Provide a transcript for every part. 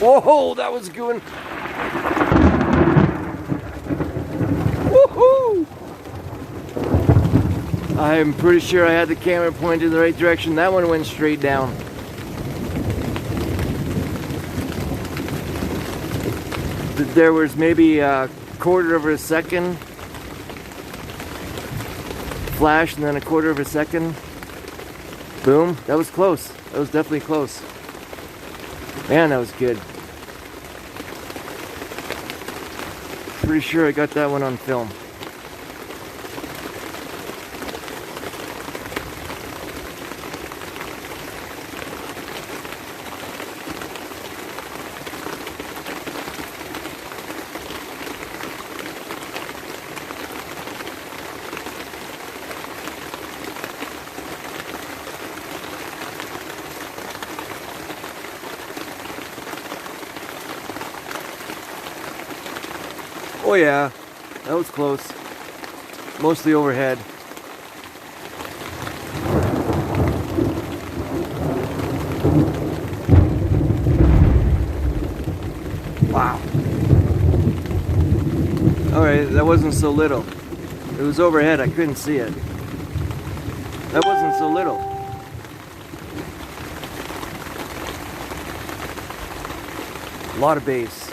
Whoa, that was good. Woohoo! I'm pretty sure I had the camera pointed in the right direction. That one went straight down. There was maybe a quarter of a second flash and then a quarter of a second. Boom. That was close. That was definitely close. Man, that was good. Pretty sure I got that one on film. Oh yeah, that was close. Mostly overhead. Wow. Alright, that wasn't so little. It was overhead, I couldn't see it. That wasn't so little. A lot of bass.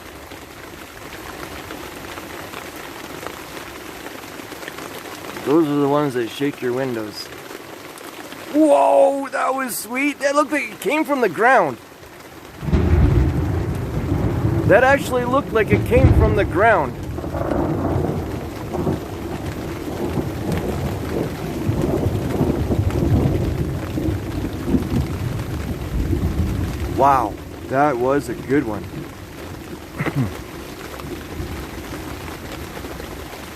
Those are the ones that shake your windows. Whoa, that was sweet. That looked like it came from the ground. That actually looked like it came from the ground. Wow, that was a good one.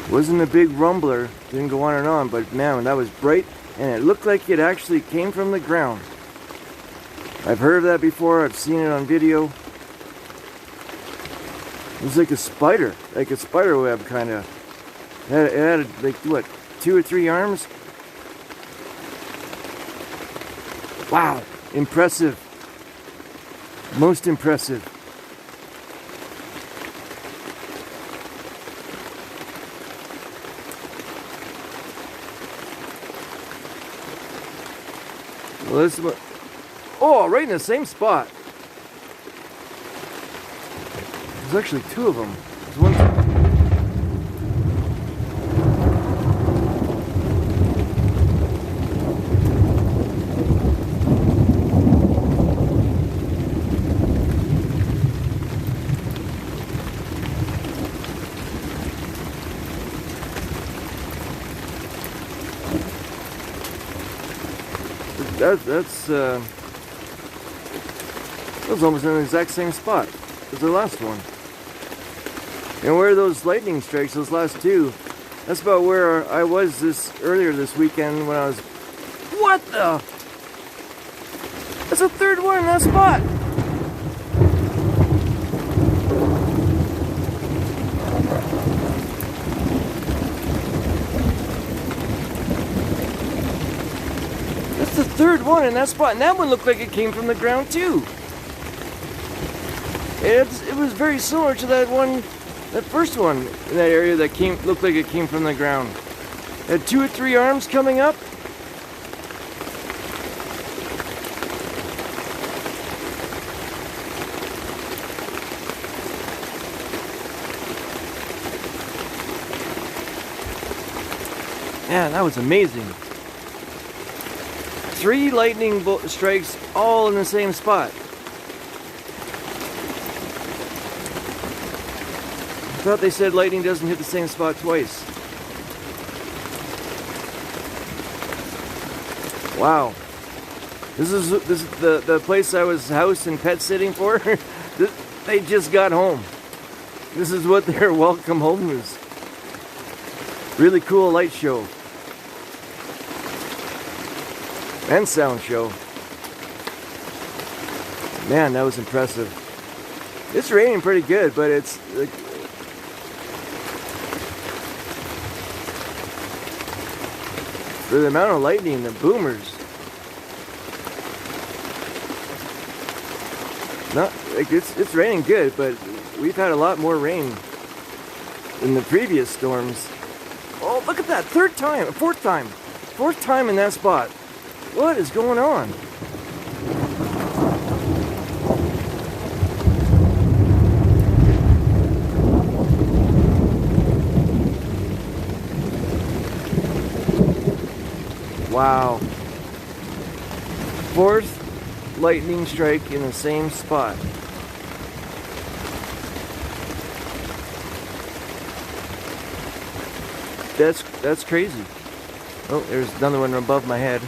Wasn't a big rumbler, didn't go on and on, but man, that was bright, and it looked like it actually came from the ground. I've heard of that before, I've seen it on video. It was like a spider web kind of. It had like, what, 2 or 3 arms? Wow, impressive. Most impressive. Well, this is what, oh, right in the same spot. There's actually 2 of them. There's one. That was almost in the exact same spot as the last one. And where those lightning strikes, those last 2, that's about where I was earlier this weekend when I was. What the? That's a 3rd one in that spot. The 3rd one in that spot, and that one looked like it came from the ground too. It was very similar to that one, that first one in that area that looked like it came from the ground. It had 2 or 3 arms coming up. Man, that was amazing. 3 lightning strikes all in the same spot. I thought they said lightning doesn't hit the same spot twice. Wow. This is the place I was house and pet sitting for. They just got home. This is what their welcome home is. Really cool light show. And sound show. Man, that was impressive. It's raining pretty good, but it's like, for the amount of lightning, the boomers. Not like it's raining good, but we've had a lot more rain in the previous storms. Oh, look at that! Fourth time in that spot. What is going on? Wow. Fourth lightning strike in the same spot. That's crazy. Oh, there's another one above my head.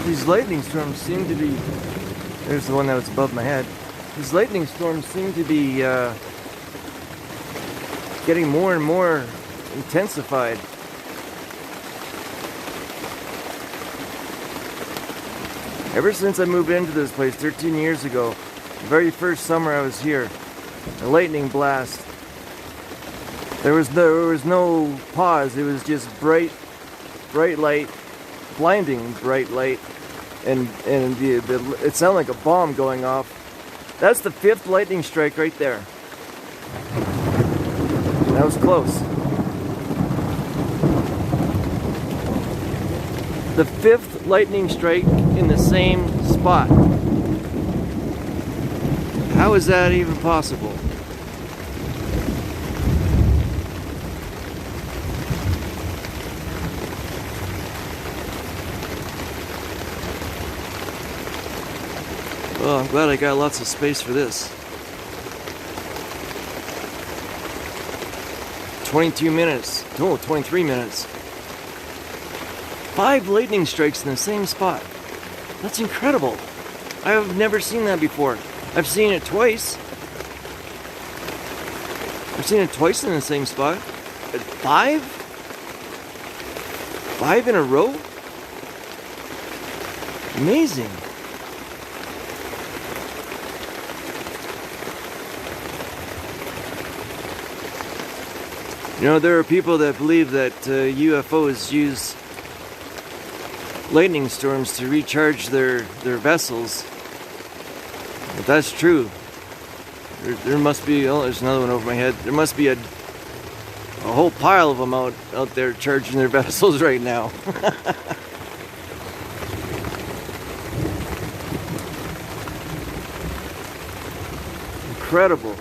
These lightning storms seem to be... There's the one that was above my head. These lightning storms seem to be getting more and more intensified. Ever since I moved into this place 13 years ago, the very first summer I was here, a lightning blast. There was no pause. It was just bright light, blinding bright light, and it sounded like a bomb going off. That's the fifth lightning strike right there. That was close. The fifth lightning strike in the same spot. How is that even possible? Well, I'm glad I got lots of space for this. 22 minutes. No, 23 minutes. 5 lightning strikes in the same spot. That's incredible. I have never seen that before. I've seen it twice. I've seen it twice in the same spot. But 5? 5 in a row? Amazing. You know, there are people that believe that UFOs use lightning storms to recharge their vessels. If that's true, there must be, oh, there's another one over my head. There must be a whole pile of them out there charging their vessels right now. Incredible.